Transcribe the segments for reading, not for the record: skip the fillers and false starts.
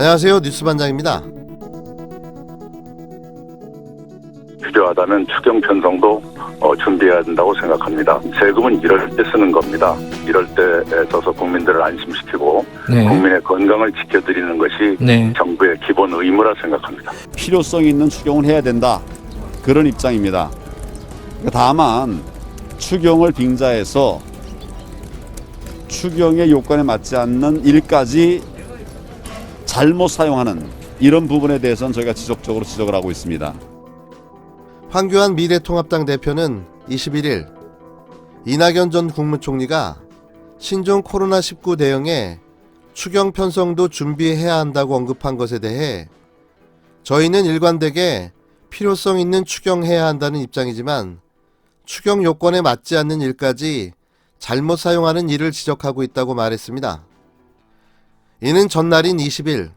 안녕하세요. 뉴스반장입니다. 필요하다면 추경 편성도 준비해야 된다고 생각합니다. 세금은 이럴 때 쓰는 겁니다. 이럴 때에 써서 국민들을 안심시키고 국민의 건강을 지켜드리는 것이 정부의 기본 의무라 생각합니다. 필요성 있는 추경을 해야 된다. 그런 입장입니다. 다만 추경을 빙자해서 추경의 요건에 맞지 않는 일까지 잘못 사용하는 이런 부분에 대해서는 저희가 지속적으로 지적을 하고 있습니다. 황교안 미래통합당 대표는 21일 이낙연 전 국무총리가 신종 코로나19 대응에 추경 편성도 준비해야 한다고 언급한 것에 대해 저희는 일관되게 필요성 있는 추경해야 한다는 입장이지만 추경 요건에 맞지 않는 일까지 잘못 사용하는 일을 지적하고 있다고 말했습니다. 이는 전날인 20일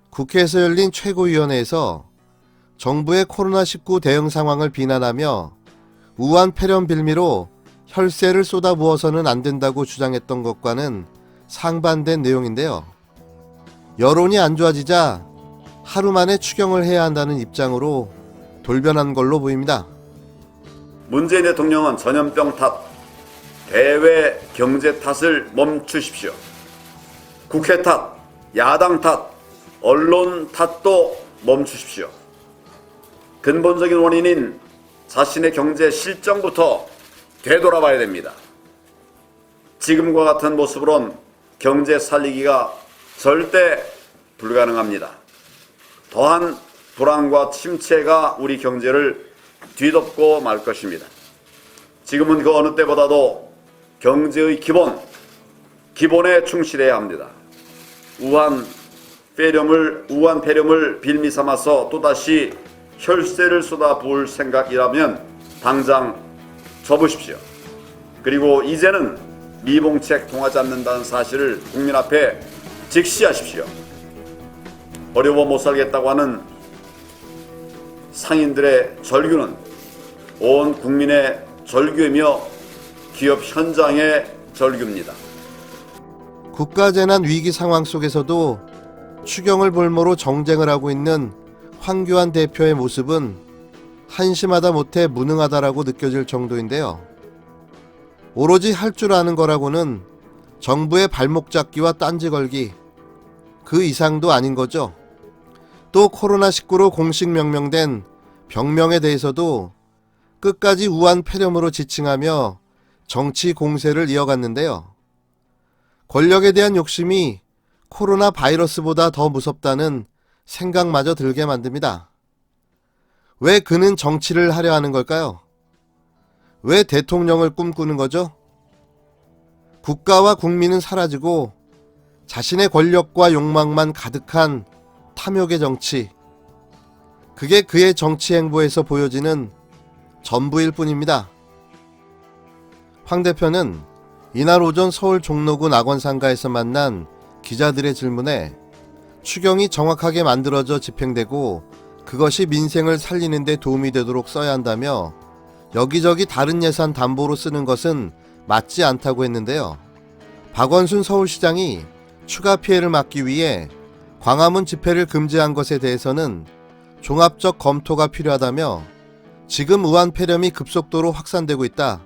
국회에서 열린 최고위원회에서 정부의 코로나19 대응 상황을 비난하며 우한 폐렴 빌미로 혈세를 쏟아부어서는 안 된다고 주장했던 것과는 상반된 내용인데요. 여론이 안 좋아지자 하루 만에 추경을 해야 한다는 입장으로 돌변한 걸로 보입니다. 문재인 대통령은 전염병 탓, 대외 경제 탓을 멈추십시오. 국회 탓, 야당 탓, 언론 탓도 멈추십시오. 근본적인 원인인 자신의 경제 실정부터 되돌아봐야 됩니다. 지금과 같은 모습으론 경제 살리기가 절대 불가능합니다. 더한 불안과 침체가 우리 경제를 뒤덮고 말 것입니다. 지금은 그 어느 때보다도 경제의 기본에 충실해야 합니다. 우한 폐렴을 빌미 삼아서 또다시 혈세를 쏟아부을 생각이라면 당장 접으십시오. 그리고 이제는 미봉책 통하지 않는다는 사실을 국민 앞에 직시하십시오. 어려워 못 살겠다고 하는 상인들의 절규는 온 국민의 절규이며 기업 현장의 절규입니다. 국가재난 위기 상황 속에서도 추경을 볼모로 정쟁을 하고 있는 황교안 대표의 모습은 한심하다 못해 무능하다라고 느껴질 정도인데요. 오로지 할 줄 아는 거라고는 정부의 발목 잡기와 딴지 걸기, 그 이상도 아닌 거죠. 또 코로나19로 공식 명명된 병명에 대해서도 끝까지 우한 폐렴으로 지칭하며 정치 공세를 이어갔는데요. 권력에 대한 욕심이 코로나 바이러스보다 더 무섭다는 생각마저 들게 만듭니다. 왜 그는 정치를 하려 하는 걸까요? 왜 대통령을 꿈꾸는 거죠? 국가와 국민은 사라지고 자신의 권력과 욕망만 가득한 탐욕의 정치, 그게 그의 정치 행보에서 보여지는 전부일 뿐입니다. 황 대표는 이날 오전 서울 종로구 낙원상가에서 만난 기자들의 질문에 추경이 정확하게 만들어져 집행되고 그것이 민생을 살리는 데 도움이 되도록 써야 한다며 여기저기 다른 예산 담보로 쓰는 것은 맞지 않다고 했는데요. 박원순 서울시장이 추가 피해를 막기 위해 광화문 집회를 금지한 것에 대해서는 종합적 검토가 필요하다며 지금 우한 폐렴이 급속도로 확산되고 있다.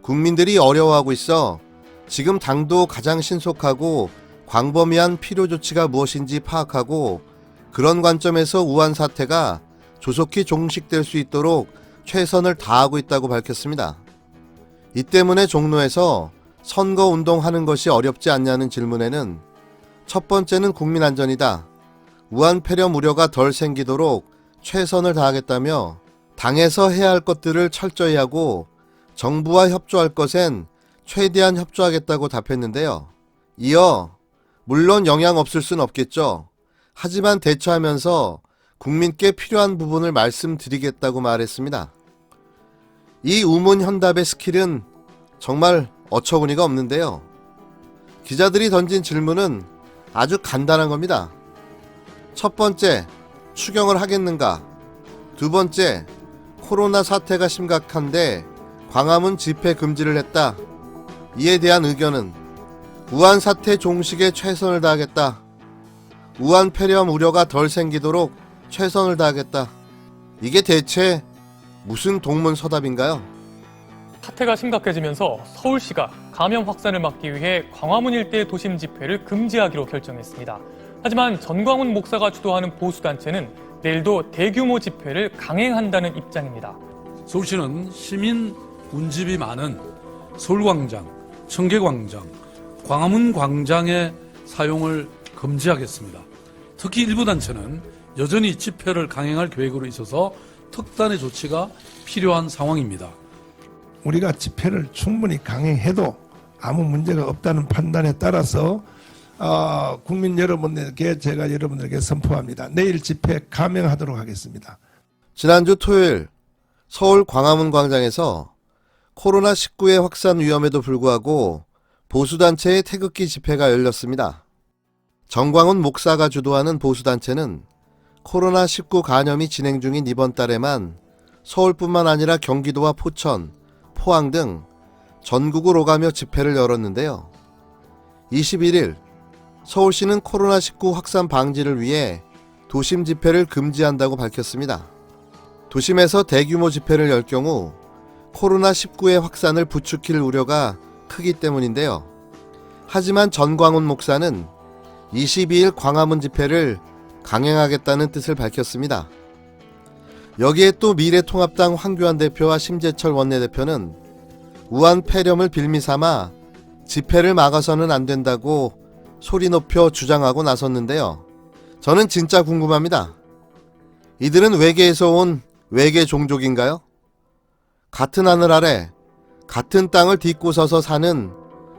국민들이 어려워하고 있어 지금 당도 가장 신속하고 광범위한 필요 조치가 무엇인지 파악하고 그런 관점에서 우한 사태가 조속히 종식될 수 있도록 최선을 다하고 있다고 밝혔습니다. 이 때문에 종로에서 선거운동하는 것이 어렵지 않냐는 질문에는 첫 번째는 국민 안전이다. 우한 폐렴 우려가 덜 생기도록 최선을 다하겠다며 당에서 해야 할 것들을 철저히 하고 정부와 협조할 것엔 최대한 협조하겠다고 답했는데요. 이어 물론 영향 없을 순 없겠죠. 하지만 대처하면서 국민께 필요한 부분을 말씀드리겠다고 말했습니다. 이 우문현답의 스킬은 정말 어처구니가 없는데요. 기자들이 던진 질문은 아주 간단한 겁니다. 첫 번째, 추경을 하겠는가? 두 번째, 코로나 사태가 심각한데 광화문 집회 금지를 했다. 이에 대한 의견은 우한 사태 종식에 최선을 다하겠다. 우한 폐렴 우려가 덜 생기도록 최선을 다하겠다. 이게 대체 무슨 동문서답인가요? 사태가 심각해지면서 서울시가 감염 확산을 막기 위해 광화문 일대 도심 집회를 금지하기로 결정했습니다. 하지만 전광훈 목사가 주도하는 보수단체는 내일도 대규모 집회를 강행한다는 입장입니다. 서울시는 시민 운집이 많은 서울광장, 청계광장, 광화문 광장의 사용을 금지하겠습니다. 특히 일부 단체는 여전히 집회를 강행할 계획으로 있어서 특단의 조치가 필요한 상황입니다. 우리가 집회를 충분히 강행해도 아무 문제가 없다는 판단에 따라서 국민 여러분들께 제가 여러분들에게 선포합니다. 내일 집회 감행하도록 하겠습니다. 지난주 토요일 서울 광화문 광장에서 코로나19의 확산 위험에도 불구하고 보수단체의 태극기 집회가 열렸습니다. 정광훈 목사가 주도하는 보수단체는 코로나19 간염이 진행 중인 이번 달에만 서울뿐만 아니라 경기도와 포천, 포항 등 전국을 오가며 집회를 열었는데요. 21일 서울시는 코로나19 확산 방지를 위해 도심 집회를 금지한다고 밝혔습니다. 도심에서 대규모 집회를 열 경우 코로나19의 확산을 부추길 우려가 크기 때문인데요. 하지만 전광훈 목사는 22일 광화문 집회를 강행하겠다는 뜻을 밝혔습니다. 여기에 또 미래통합당 황교안 대표와 심재철 원내대표는 우한 폐렴을 빌미삼아 집회를 막아서는 안 된다고 소리 높여 주장하고 나섰는데요. 저는 진짜 궁금합니다. 이들은 외계에서 온 외계 종족인가요? 같은 하늘 아래 같은 땅을 딛고 서서 사는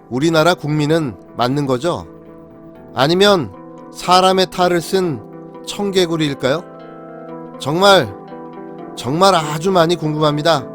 우리나라 국민은 맞는 거죠? 아니면 사람의 탈을 쓴 청개구리일까요? 정말 아주 많이 궁금합니다.